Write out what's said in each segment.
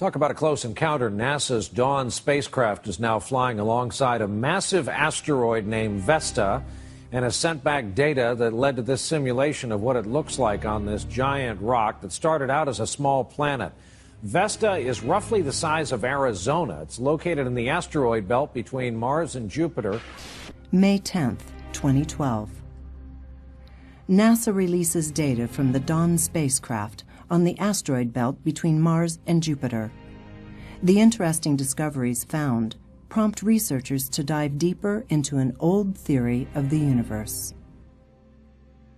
Talk about a close encounter. NASA's Dawn spacecraft is now flying alongside a massive asteroid named Vesta and has sent back data that led to this simulation of what it looks like on this giant rock that started out as a small planet. Vesta is roughly the size of Arizona. It's located in the asteroid belt between Mars and Jupiter. May 10th, 2012. NASA releases data from the Dawn spacecraft on the asteroid belt between Mars and Jupiter. The interesting discoveries found prompt researchers to dive deeper into an old theory of the universe.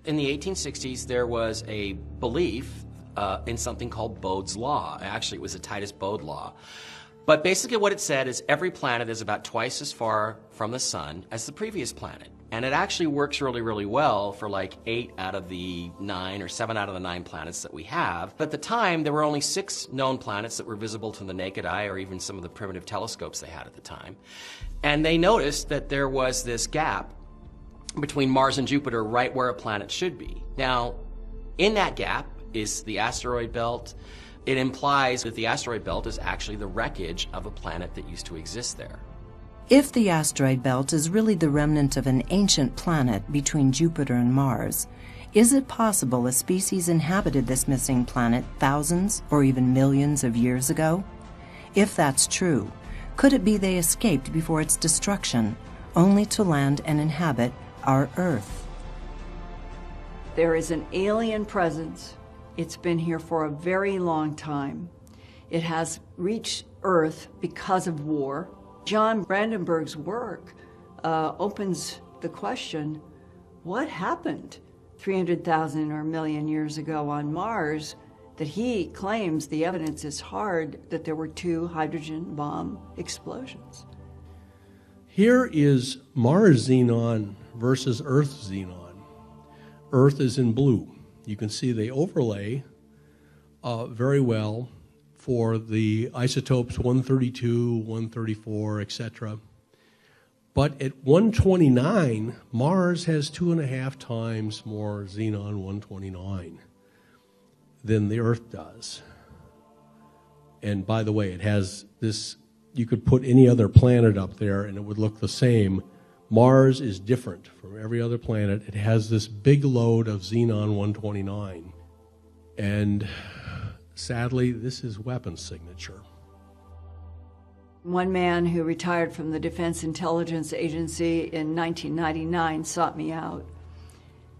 In the 1860s, there was a belief in something called Bode's Law. Actually, it was the Titus-Bode Law. But basically what it said is every planet is about twice as far from the sun as the previous planet. And it actually works really, really well for like 8 out of the 9 or 7 out of the 9 planets that we have. But at the time, there were only 6 known planets that were visible to the naked eye, or even some of the primitive telescopes they had at the time. And they noticed that there was this gap between Mars and Jupiter right where a planet should be. Now, in that gap is the asteroid belt. It implies that the asteroid belt is actually the wreckage of a planet that used to exist there. If the asteroid belt is really the remnant of an ancient planet between Jupiter and Mars, is it possible a species inhabited this missing planet thousands or even millions of years ago? If that's true, could it be they escaped before its destruction, only to land and inhabit our Earth? There is an alien presence. It's been here for a very long time. It has reached Earth because of war. John Brandenburg's work opens the question, what happened 300,000 or a million years ago on Mars that he claims the evidence is hard that there were 2 hydrogen bomb explosions? Here is Mars xenon versus Earth xenon. Earth is in blue. You can see they overlay very well for the isotopes 132, 134, etc. But at 129, Mars has 2.5 times more xenon 129 than the Earth does. And by the way, it has this, you could put any other planet up there and it would look the same. Mars is different from every other planet. It has this big load of xenon 129. And sadly, this is weapons signature. One man who retired from the Defense Intelligence Agency in 1999 sought me out.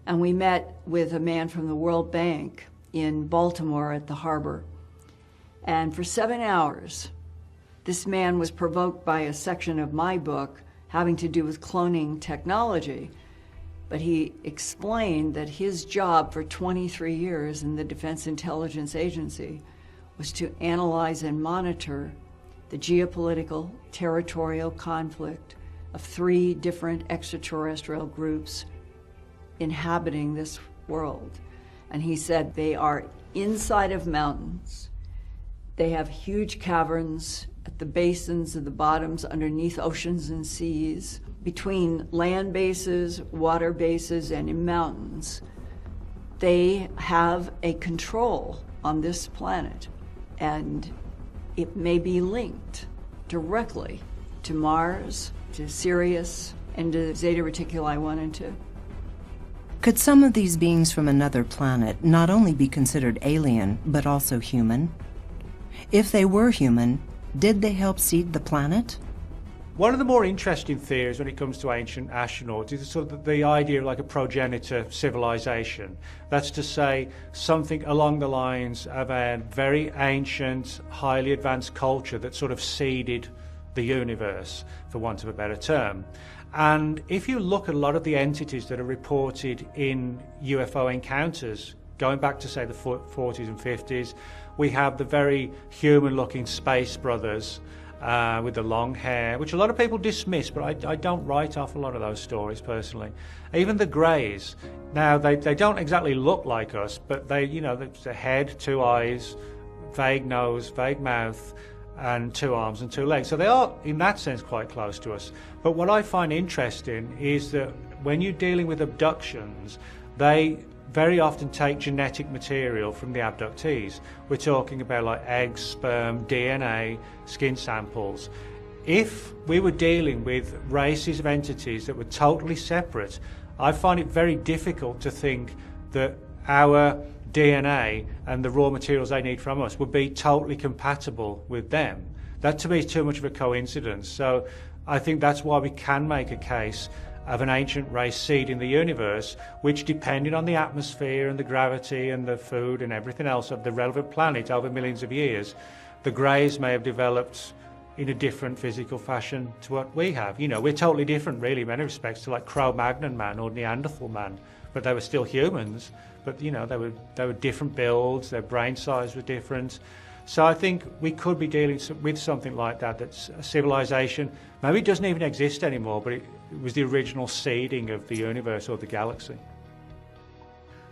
And we met with a man from the World Bank in Baltimore at the harbor. And for 7 hours, this man was provoked by a section of my book having to do with cloning technology. But he explained that his job for 23 years in the Defense Intelligence Agency was to analyze and monitor the geopolitical, territorial conflict of 3 different extraterrestrial groups inhabiting this world. And he said they are inside of mountains. They have huge caverns at the basins of the bottoms underneath oceans and seas, between land bases, water bases, and in mountains. They have a control on this planet, and it may be linked directly to Mars, to Sirius, and to Zeta Reticuli 1 and 2. Could some of these beings from another planet not only be considered alien, but also human? If they were human, did they help seed the planet? One of the more interesting theories when it comes to ancient astronauts is sort of the idea of like a progenitor civilization. That's to say, something along the lines of a very ancient, highly advanced culture that sort of seeded the universe, for want of a better term. And if you look at a lot of the entities that are reported in UFO encounters, going back to say the 40s and 50s, we have the very human-looking space brothers with the long hair, which a lot of people dismiss, but I don't write off a lot of those stories personally. Even the Greys, now they don't exactly look like us, but they, you know, the head, 2 eyes, vague nose, vague mouth, and 2 arms and 2 legs. So they are, in that sense, quite close to us. But what I find interesting is that when you're dealing with abductions, they very often take genetic material from the abductees. We're talking about like eggs, sperm, DNA, skin samples. If we were dealing with races of entities that were totally separate, I find it very difficult to think that our DNA and the raw materials they need from us would be totally compatible with them. That to me is too much of a coincidence. So I think that's why we can make a case of an ancient race seed in the universe, which, depending on the atmosphere and the gravity and the food and everything else of the relevant planet over millions of years, the Greys may have developed in a different physical fashion to what we have. You know, we're totally different really in many respects to like Cro-Magnon man or Neanderthal man, but they were still humans, but you know, they were different builds, their brain size was different. So I think we could be dealing with something like that, that's a civilization, maybe it doesn't even exist anymore, but it was the original seeding of the universe or the galaxy.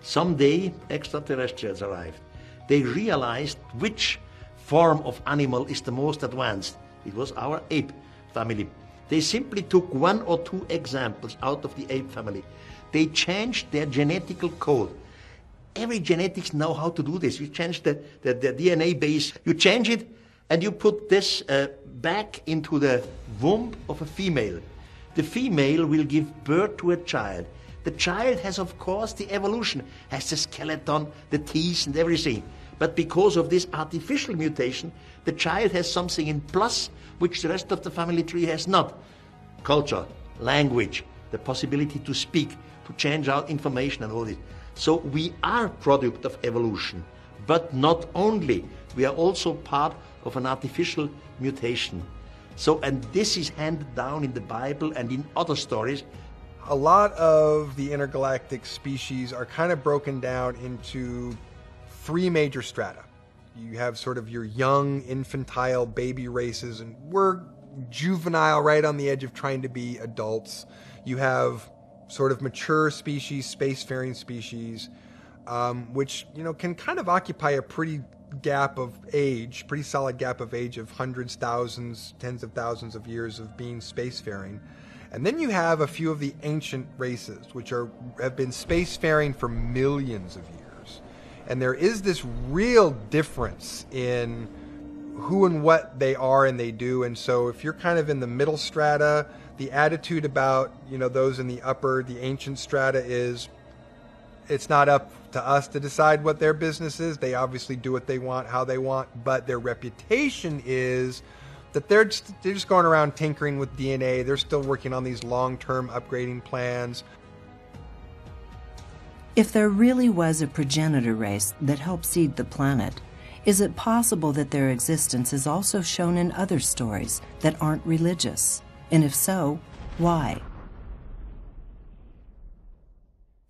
Someday extraterrestrials arrived. They realized which form of animal is the most advanced. It was our ape family. They simply took 1 or 2 examples out of the ape family. They changed their genetical code. Every genetics know how to do this. You change the DNA base, you change it, and you put this back into the womb of a female. The female will give birth to a child. The child has, of course, the evolution, has the skeleton, the teeth and everything. But because of this artificial mutation, the child has something in plus, which the rest of the family tree has not. Culture, language, the possibility to speak, to change out information and all this. So we are product of evolution, but not only. We are also part of an artificial mutation. So, and this is handed down in the Bible and in other stories. A lot of the intergalactic species are kind of broken down into 3 major strata. You have sort of your young, infantile baby races, and we're juvenile, right on the edge of trying to be adults. You have sort of mature species, spacefaring species, which, you know, can kind of occupy a pretty gap of age, pretty solid gap of age of hundreds, thousands, tens of thousands of years of being spacefaring. And then you have a few of the ancient races, which have been spacefaring for millions of years. And there is this real difference in who and what they are and they do. And so if you're kind of in the middle strata, the attitude about, you know, those in the upper, the ancient strata is, it's not up to us to decide what their business is. They obviously do what they want, how they want, but their reputation is that they're just going around tinkering with DNA. They're still working on these long-term upgrading plans. If there really was a progenitor race that helped seed the planet, is it possible that their existence is also shown in other stories that aren't religious? And if so, why?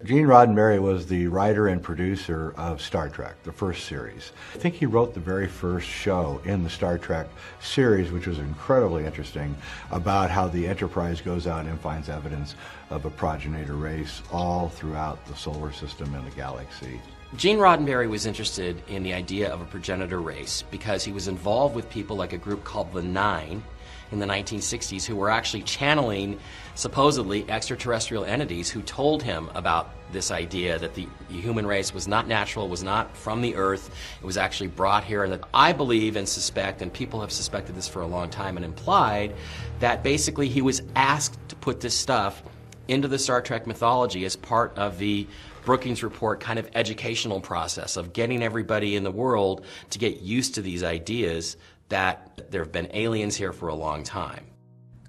Gene Roddenberry was the writer and producer of Star Trek, the first series. I think he wrote the very first show in the Star Trek series, which was incredibly interesting, about how the Enterprise goes out and finds evidence of a progenitor race all throughout the solar system and the galaxy. Gene Roddenberry was interested in the idea of a progenitor race because he was involved with people like a group called the Nine in the 1960s who were actually channeling supposedly extraterrestrial entities who told him about this idea that the human race was not natural, was not from the Earth, it was actually brought here. And that I believe and suspect, and people have suspected this for a long time and implied, that basically he was asked to put this stuff into the Star Trek mythology as part of the Brookings Report kind of educational process of getting everybody in the world to get used to these ideas that there have been aliens here for a long time.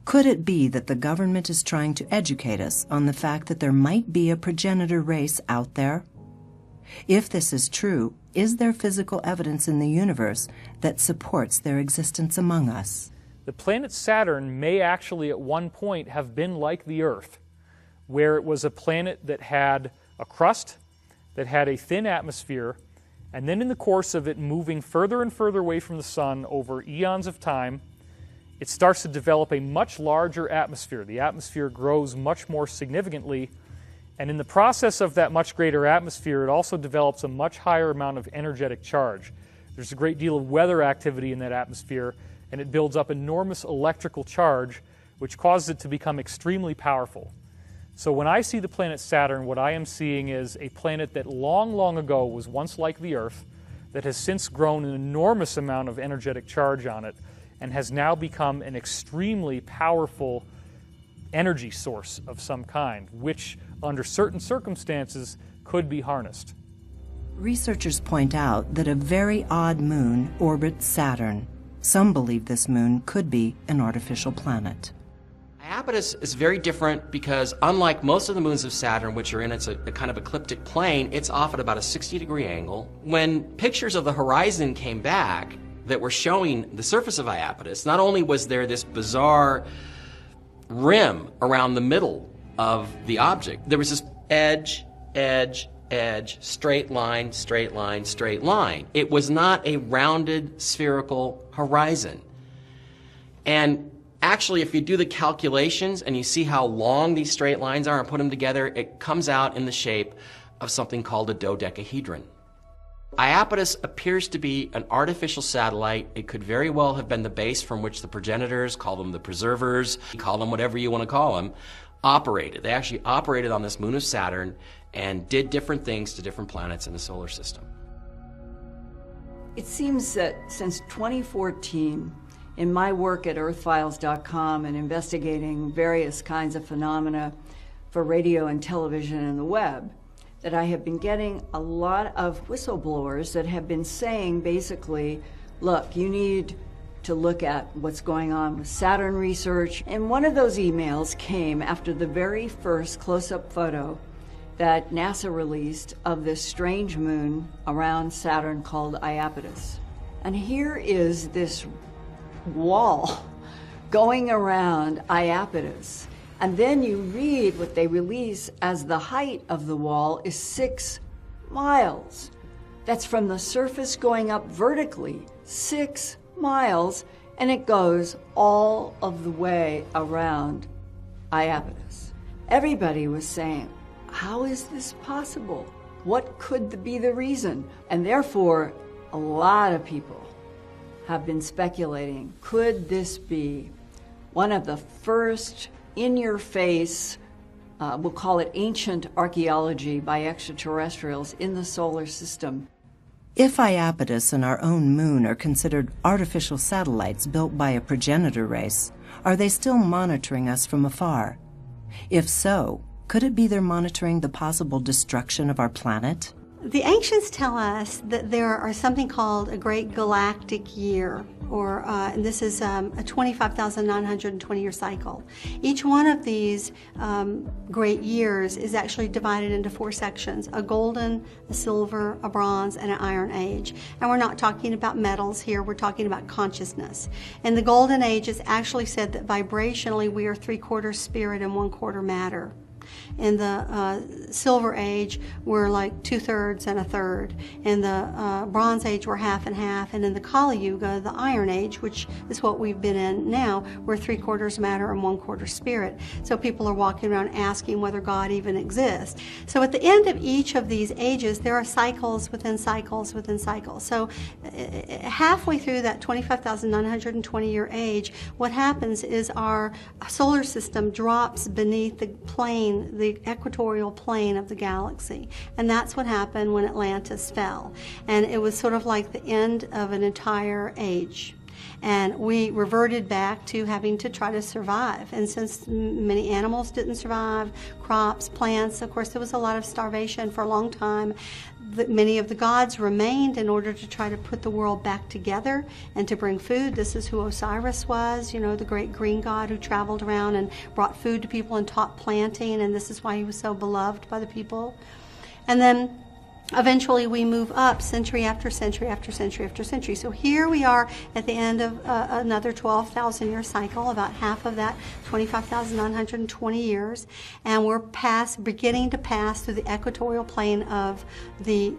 Could it be that the government is trying to educate us on the fact that there might be a progenitor race out there? If this is true, is there physical evidence in the universe that supports their existence among us? The planet Saturn may actually at one point have been like the Earth, where it was a planet that had a crust, that had a thin atmosphere, and then in the course of it moving further and further away from the sun over eons of time, it starts to develop a much larger atmosphere. The atmosphere grows much more significantly, and in the process of that much greater atmosphere, it also develops a much higher amount of energetic charge. There's a great deal of weather activity in that atmosphere, and it builds up enormous electrical charge, which causes it to become extremely powerful. So when I see the planet Saturn, what I am seeing is a planet that long, long ago was once like the Earth, that has since grown an enormous amount of energetic charge on it, and has now become an extremely powerful energy source of some kind, which under certain circumstances could be harnessed. Researchers point out that a very odd moon orbits Saturn. Some believe this moon could be an artificial planet. Iapetus is very different because unlike most of the moons of Saturn, which are in a kind of ecliptic plane, it's off at about a 60-degree angle. When pictures of the horizon came back that were showing the surface of Iapetus, not only was there this bizarre rim around the middle of the object, there was this edge, edge, edge, straight line, straight line, straight line. It was not a rounded spherical horizon. And actually, if you do the calculations and you see how long these straight lines are and put them together, it comes out in the shape of something called a dodecahedron. Iapetus appears to be an artificial satellite. It could very well have been the base from which the progenitors, call them the preservers, call them whatever you want to call them, operated. They actually operated on this moon of Saturn and did different things to different planets in the solar system. It seems that since 2014, in my work at earthfiles.com and investigating various kinds of phenomena for radio and television and the web, that I have been getting a lot of whistleblowers that have been saying basically, look, you need to look at what's going on with Saturn research. And one of those emails came after the very first close-up photo that NASA released of this strange moon around Saturn called Iapetus. And here is this wall going around Iapetus. And then you read what they release as the height of the wall is 6 miles. That's from the surface going up vertically, 6 miles, and it goes all of the way around Iapetus. Everybody was saying, how is this possible? What could be the reason? And therefore, a lot of people have been speculating, could this be one of the first in-your-face, we'll call it ancient archaeology by extraterrestrials in the solar system? If Iapetus and our own moon are considered artificial satellites built by a progenitor race, are they still monitoring us from afar? If so, could it be they're monitoring the possible destruction of our planet? The ancients tell us that there are something called a great galactic year, or and this is a 25,920-year cycle. Each one of these great years is actually divided into 4 sections: a golden, a silver, a bronze, and an iron age. And we're not talking about metals here, we're talking about consciousness. And the golden age is actually said that vibrationally we are 3/4 spirit and 1/4 matter. In the Silver Age, we're like 2/3 and 1/3. In the Bronze Age, we're half and half. And in the Kali Yuga, the Iron Age, which is what we've been in now, we're 3/4 matter and 1/4 spirit. So people are walking around asking whether God even exists. So at the end of each of these ages, there are cycles within cycles within cycles. So halfway through that 25,920-year age, what happens is our solar system drops beneath the plane, the equatorial plane of the galaxy. And that's what happened when Atlantis fell. And it was sort of like the end of an entire age. And we reverted back to having to try to survive. And since many animals didn't survive, crops, plants, of course there was a lot of starvation for a long time. Many of the gods remained in order to try to put the world back together and to bring food. This is who Osiris was, you know, the great green god who traveled around and brought food to people and taught planting, and this is why he was so beloved by the people. And then eventually we move up century after century after century after century. So here we are at the end of another 12,000-year cycle, about half of that, 25,920 years, and we're beginning to pass through the equatorial plane of the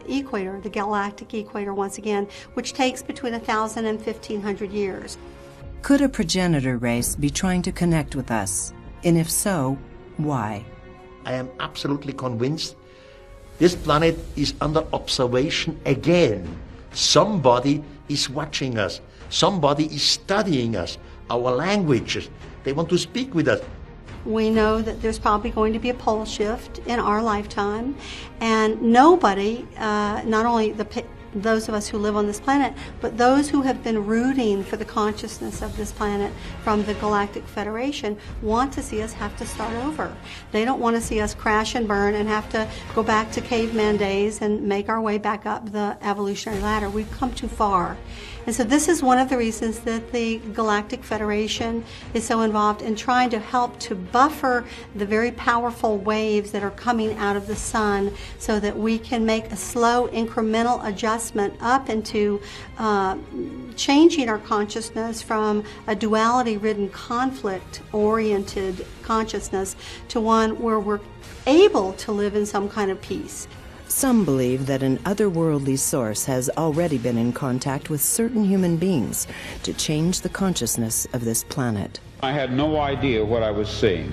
equator, the galactic equator once again, which takes between 1,000 and 1,500 years. Could a progenitor race be trying to connect with us? And if so, why? I am absolutely convinced this planet is under observation again. Somebody is watching us. Somebody is studying us, our languages. They want to speak with us. We know that there's probably going to be a pole shift in our lifetime, and nobody, not only those of us who live on this planet, but those who have been rooting for the consciousness of this planet from the Galactic Federation want to see us have to start over. They don't want to see us crash and burn and have to go back to caveman days and make our way back up the evolutionary ladder. We've come too far. And so this is one of the reasons that the Galactic Federation is so involved in trying to help to buffer the very powerful waves that are coming out of the sun so that we can make a slow incremental adjustment up into changing our consciousness from a duality-ridden, conflict-oriented consciousness to one where we're able to live in some kind of peace. Some believe that an otherworldly source has already been in contact with certain human beings to change the consciousness of this planet. I had no idea what I was seeing.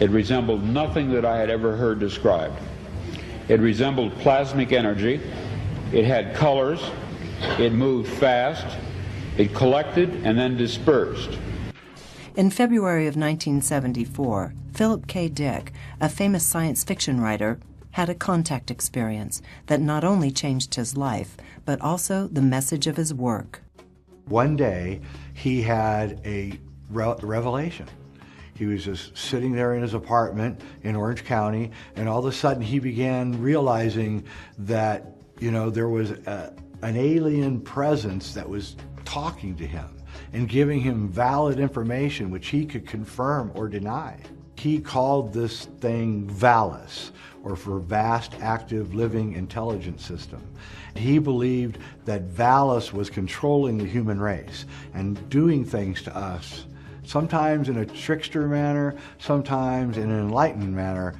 It resembled nothing that I had ever heard described. It resembled plasmic energy. It had colors. It moved fast. It collected and then dispersed. In February of 1974, Philip K. Dick, a famous science fiction writer, had a contact experience that not only changed his life, but also the message of his work. One day, he had a revelation. He was just sitting there in his apartment in Orange County, and all of a sudden he began realizing that, there was an alien presence that was talking to him and giving him valid information which he could confirm or deny. He called this thing VALIS, or for Vast Active Living Intelligence System. He believed that VALIS was controlling the human race and doing things to us, sometimes in a trickster manner, sometimes in an enlightened manner,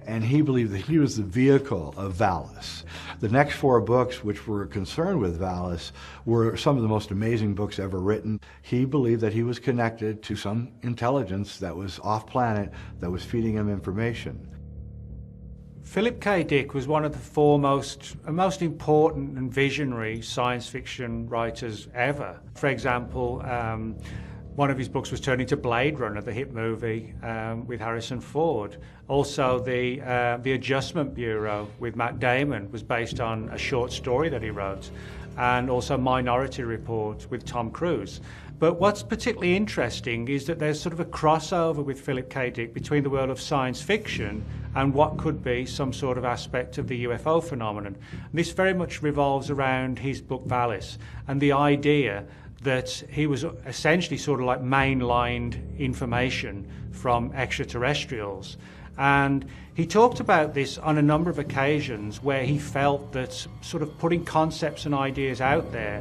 and he believed that he was the vehicle of VALIS. The next 4 books which were concerned with VALIS were some of the most amazing books ever written. He believed that he was connected to some intelligence that was off-planet that was feeding him information. Philip K. Dick was one of the foremost and most important and visionary science fiction writers ever. For example, one of his books was turned into Blade Runner, the hit movie with Harrison Ford. Also, the Adjustment Bureau with Matt Damon was based on a short story that he wrote, and also Minority Report with Tom Cruise. But what's particularly interesting is that there's sort of a crossover with Philip K. Dick between the world of science fiction and what could be some sort of aspect of the UFO phenomenon. And this very much revolves around his book Valis and the idea that he was essentially sort of like mainlined information from extraterrestrials. And he talked about this on a number of occasions where he felt that sort of putting concepts and ideas out there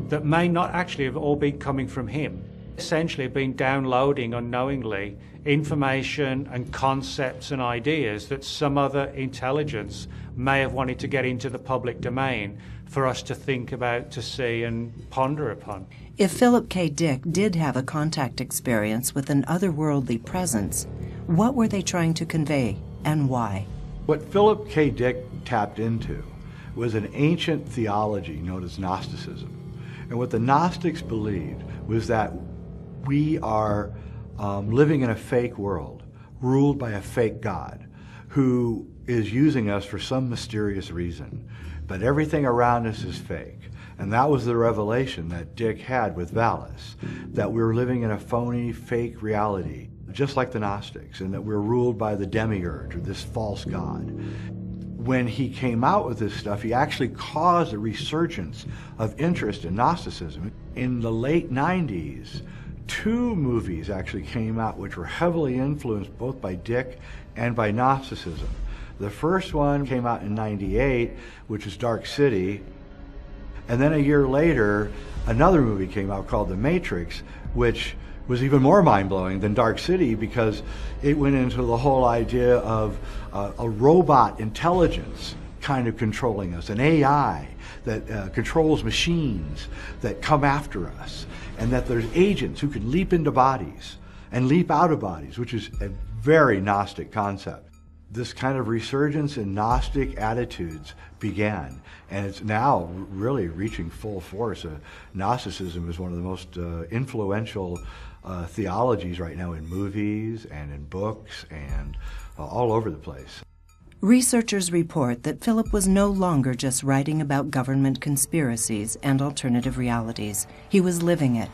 that may not actually have all been coming from him. Essentially been downloading unknowingly information and concepts and ideas that some other intelligence may have wanted to get into the public domain for us to think about, to see and ponder upon. If Philip K. Dick did have a contact experience with an otherworldly presence, what were they trying to convey and why? What Philip K. Dick tapped into was an ancient theology known as Gnosticism. And what the Gnostics believed was that we are living in a fake world, ruled by a fake God, who is using us for some mysterious reason. But everything around us is fake. And that was the revelation that Dick had with Valis, that we were living in a phony, fake reality, just like the Gnostics, and that we're ruled by the demiurge, or this false god. When he came out with this stuff, he actually caused a resurgence of interest in Gnosticism. In the late 90s, 2 movies actually came out which were heavily influenced both by Dick and by Gnosticism. The first one came out in '98, which is Dark City. And then a year later, another movie came out called The Matrix, which was even more mind-blowing than Dark City because it went into the whole idea of a robot intelligence kind of controlling us, an AI that controls machines that come after us, and that there's agents who can leap into bodies and leap out of bodies, which is a very Gnostic concept. this kind of resurgence in Gnostic attitudes began, and it's now really reaching full force. Gnosticism is one of the most influential theologies right now in movies and in books and all over the place. Researchers report that Philip was no longer just writing about government conspiracies and alternative realities. He was living it.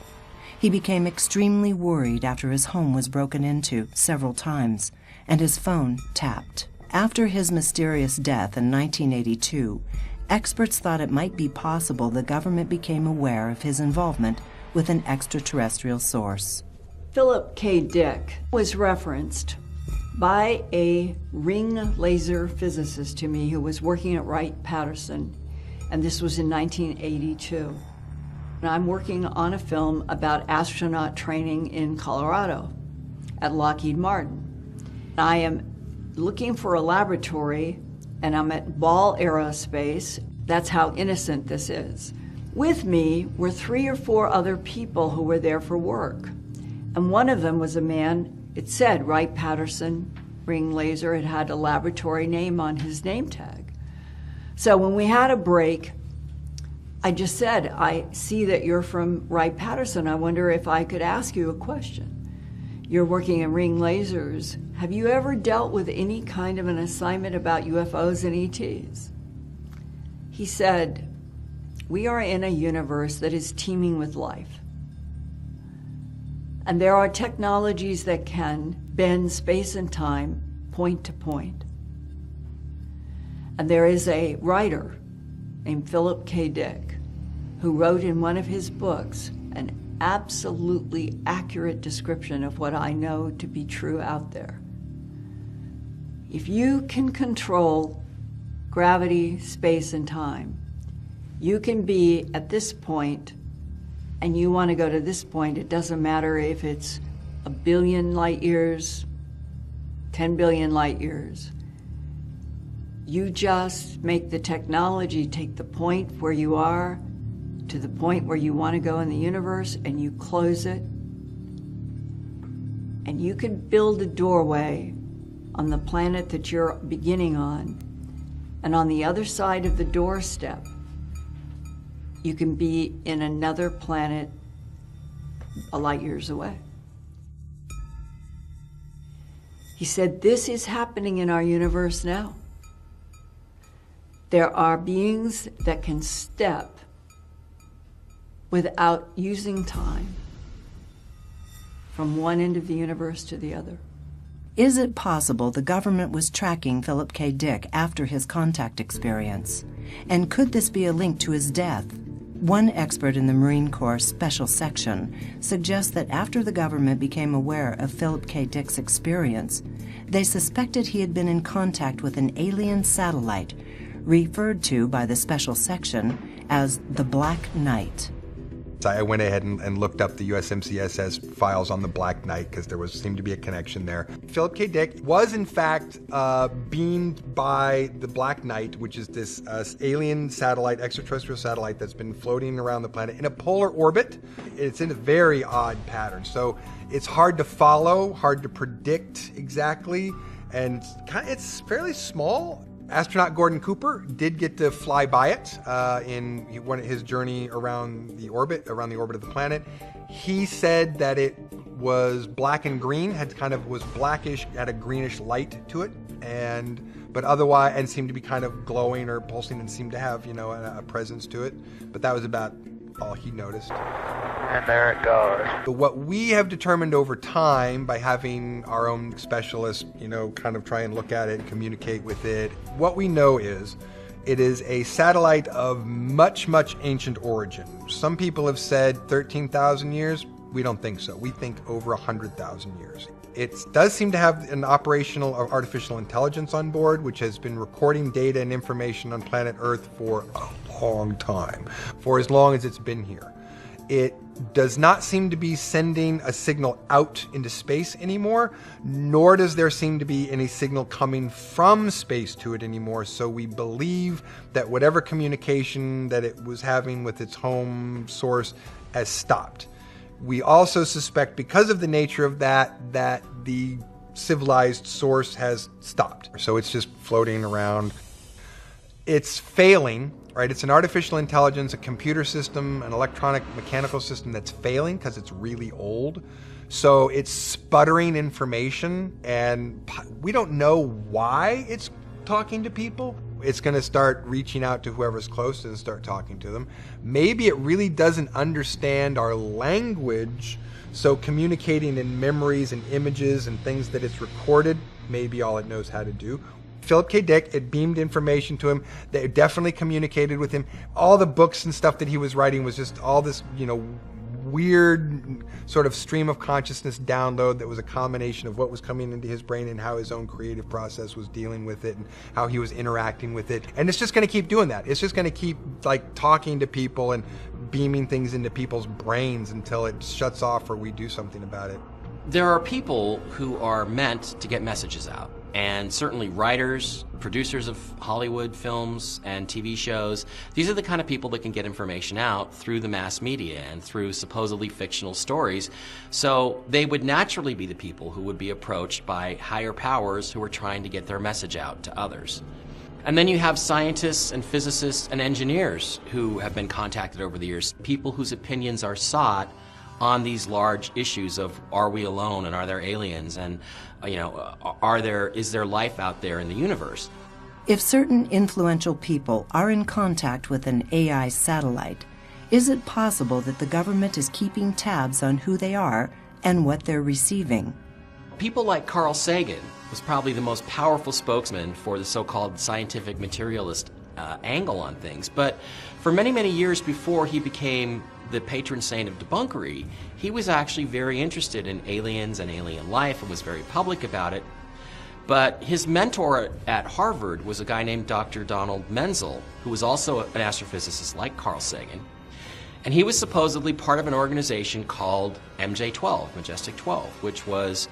He became extremely worried after his home was broken into several times and his phone tapped. After his mysterious death in 1982, experts thought it might be possible the government became aware of his involvement with an extraterrestrial source. Philip K. Dick was referenced by a ring laser physicist to me who was working at Wright-Patterson, and this was in 1982. And I'm working on a film about astronaut training in Colorado at Lockheed Martin. I am looking for a laboratory, and I'm at Ball Aerospace. That's how innocent this is. With me were 3 or 4 other people who were there for work. And one of them was a man, it said Wright-Patterson ring laser. It had a laboratory name on his name tag. So when we had a break, I just said, I see that you're from Wright-Patterson. I wonder if I could ask you a question. You're working in ring lasers. Have you ever dealt with any kind of an assignment about UFOs and ETs? He said, we are in a universe that is teeming with life. And there are technologies that can bend space and time point to point. And there is a writer named Philip K. Dick who wrote in one of his books an absolutely accurate description of what I know to be true out there. If you can control gravity, space, and time, you can be at this point and you want to go to this point. It doesn't matter if it's 1 billion light years, 10 billion light years. You just make the technology take the point where you are to the point where you want to go in the universe, and you close it. And you can build a doorway on the planet that you're beginning on. And on the other side of the doorstep, you can be in another planet a light years away. He said, this is happening in our universe now. There are beings that can step without using time from one end of the universe to the other. Is it possible the government was tracking Philip K. Dick after his contact experience? And could this be a link to his death? One expert in the Marine Corps Special Section suggests that after the government became aware of Philip K. Dick's experience, they suspected he had been in contact with an alien satellite, referred to by the Special Section as the Black Knight. I went ahead and looked up the USMCSS files on the Black Knight because there seemed to be a connection there. Philip K. Dick was in fact beamed by the Black Knight, which is this alien satellite, extraterrestrial satellite that's been floating around the planet in a polar orbit. It's in a very odd pattern, so it's hard to follow, hard to predict exactly, and it's fairly small. Astronaut Gordon Cooper did get to fly by it in his journey around the orbit of the planet. He said that it was black and green, was blackish, had a greenish light to it, but otherwise, and seemed to be kind of glowing or pulsing and seemed to have, a presence to it. But that was about all he noticed. And there it goes. What we have determined over time by having our own specialists, kind of try and look at it and communicate with it, what we know is it is a satellite of much, much ancient origin. Some people have said 13,000 years. We don't think so. We think over 100,000 years. It does seem to have an operational artificial intelligence on board, which has been recording data and information on planet Earth for a long time, for as long as it's been here. It does not seem to be sending a signal out into space anymore, nor does there seem to be any signal coming from space to it anymore. So we believe that whatever communication that it was having with its home source has stopped. We also suspect, because of the nature of that the civilized source has stopped. So it's just floating around. It's failing, right? It's an artificial intelligence, a computer system, an electronic mechanical system that's failing because it's really old. So it's sputtering information, and we don't know why it's talking to people. It's going to start reaching out to whoever's closest and start talking to them. Maybe it really doesn't understand our language, so communicating in memories and images and things that it's recorded, maybe all it knows how to do. Philip K. Dick, it beamed information to him. They definitely communicated with him. All the books and stuff that he was writing was just all this, weird sort of stream of consciousness download that was a combination of what was coming into his brain and how his own creative process was dealing with it and how he was interacting with it. And it's just going to keep doing that. It's just going to keep talking to people and beaming things into people's brains until it shuts off or we do something about it. There are people who are meant to get messages out, and certainly writers, producers of Hollywood films and TV shows, these are the kind of people that can get information out through the mass media and through supposedly fictional stories. So they would naturally be the people who would be approached by higher powers who are trying to get their message out to others. And then you have scientists and physicists and engineers who have been contacted over the years, people whose opinions are sought on these large issues of are we alone and are there aliens and is there life out there in the universe? If certain influential people are in contact with an AI satellite, is it possible that the government is keeping tabs on who they are and what they're receiving? People like Carl Sagan was probably the most powerful spokesman for the so-called scientific materialist angle on things. But for many, many years before he became the patron saint of debunkery, he was actually very interested in aliens and alien life and was very public about it. But his mentor at Harvard was a guy named Dr. Donald Menzel, who was also an astrophysicist like Carl Sagan. And he was supposedly part of an organization called MJ-12, Majestic 12, which was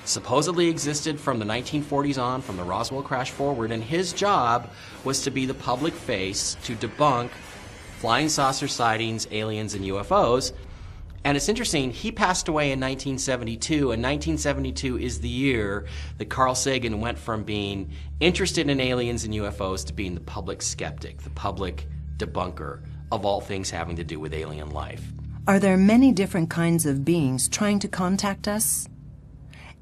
supposedly existed from the 1940s on, from the Roswell crash forward, and his job was to be the public face to debunk flying saucer sightings, aliens, and UFOs. And it's interesting, he passed away in 1972, and 1972 is the year that Carl Sagan went from being interested in aliens and UFOs to being the public skeptic, the public debunker of all things having to do with alien life. Are there many different kinds of beings trying to contact us?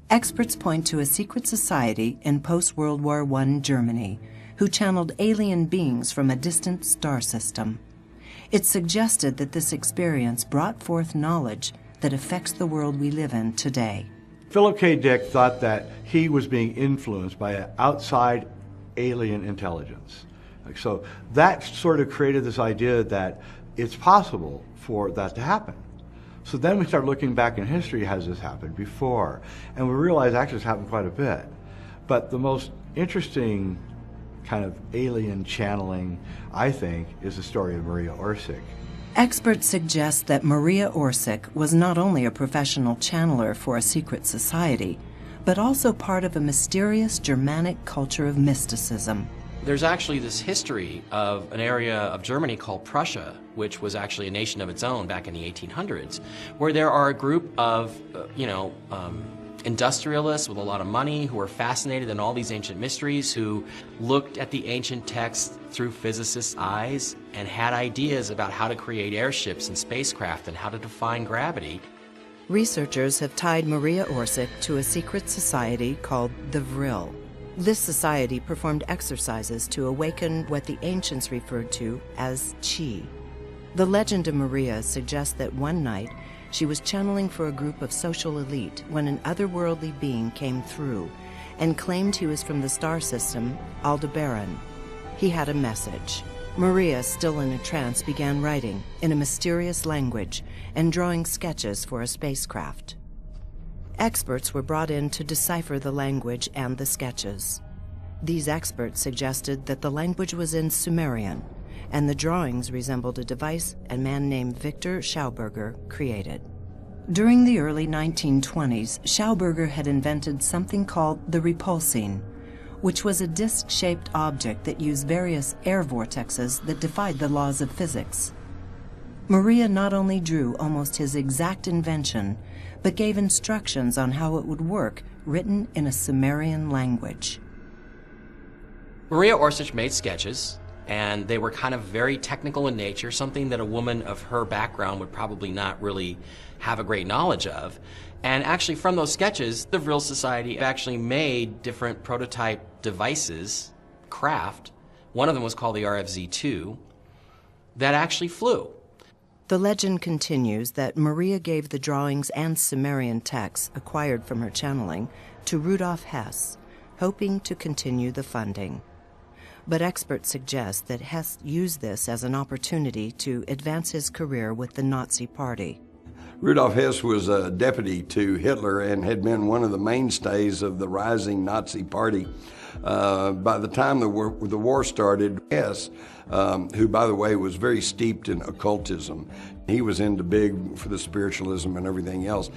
Experts point to a secret society in post-World War I Germany who channeled alien beings from a distant star system. It's suggested that this experience brought forth knowledge that affects the world we live in today. Philip K. Dick thought that he was being influenced by an outside alien intelligence. So that sort of created this idea that it's possible for that to happen. So then we start looking back in history, has this happened before? And we realize actually it's happened quite a bit. But the most interesting kind of alien channeling, I think, is the story of Maria Orsic. Experts suggest that Maria Orsic was not only a professional channeler for a secret society, but also part of a mysterious Germanic culture of mysticism. There's actually this history of an area of Germany called Prussia, which was actually a nation of its own back in the 1800s, where there are a group of, industrialists with a lot of money who are fascinated in all these ancient mysteries, who looked at the ancient texts through physicists' eyes and had ideas about how to create airships and spacecraft and how to define gravity. Researchers have tied Maria Orsic to a secret society called the Vril. This society performed exercises to awaken what the ancients referred to as chi. The legend of Maria suggests that one night she was channeling for a group of social elite when an otherworldly being came through and claimed he was from the star system Aldebaran. He had a message. Maria, still in a trance, began writing in a mysterious language and drawing sketches for a spacecraft. Experts were brought in to decipher the language and the sketches. These experts suggested that the language was in Sumerian, and the drawings resembled a device a man named Victor Schauberger created. During the early 1920s, Schauberger had invented something called the repulsine, which was a disc-shaped object that used various air vortexes that defied the laws of physics. Maria not only drew almost his exact invention, but gave instructions on how it would work written in a Sumerian language. Maria Orsic made sketches, and they were kind of very technical in nature, something that a woman of her background would probably not really have a great knowledge of. And actually from those sketches, the Vril Society actually made different prototype devices, craft. One of them was called the RFZ-2, that actually flew. The legend continues that Maria gave the drawings and Sumerian texts acquired from her channeling to Rudolf Hess, hoping to continue the funding. But experts suggest that Hess used this as an opportunity to advance his career with the Nazi Party. Rudolf Hess was a deputy to Hitler and had been one of the mainstays of the rising Nazi Party. By the time the war started, Hess, who by the way was very steeped in occultism, he was into big for the spiritualism and everything else.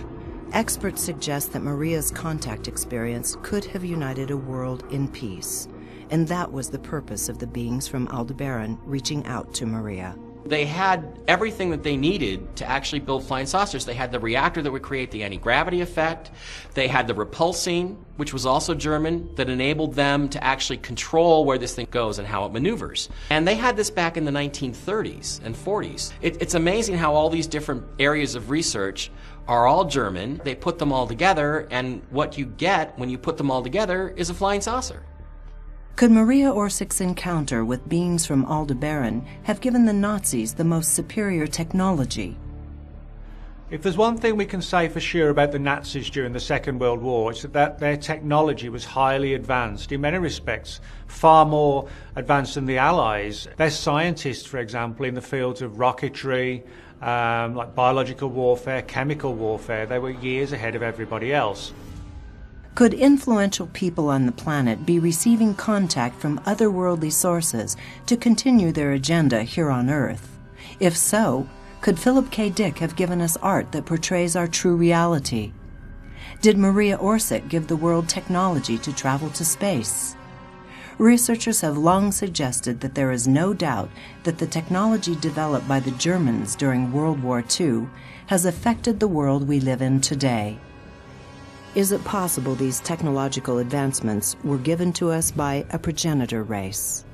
Experts suggest that Maria's contact experience could have united a world in peace, and that was the purpose of the beings from Aldebaran reaching out to Maria. They had everything that they needed to actually build flying saucers. They had the reactor that would create the anti-gravity effect. They had the repulsing, which was also German, that enabled them to actually control where this thing goes and how it maneuvers. And they had this back in the 1930s and 40s. It's amazing how all these different areas of research are all German. They put them all together, and what you get when you put them all together is a flying saucer. Could Maria Orsic's encounter with beings from Aldebaran have given the Nazis the most superior technology? If there's one thing we can say for sure about the Nazis during the Second World War, it's that their technology was highly advanced, in many respects, far more advanced than the Allies. Their scientists, for example, in the fields of rocketry, like biological warfare, chemical warfare, they were years ahead of everybody else. Could influential people on the planet be receiving contact from otherworldly sources to continue their agenda here on Earth? If so, could Philip K. Dick have given us art that portrays our true reality? Did Maria Orsic give the world technology to travel to space? Researchers have long suggested that there is no doubt that the technology developed by the Germans during World War II has affected the world we live in today. Is it possible these technological advancements were given to us by a progenitor race?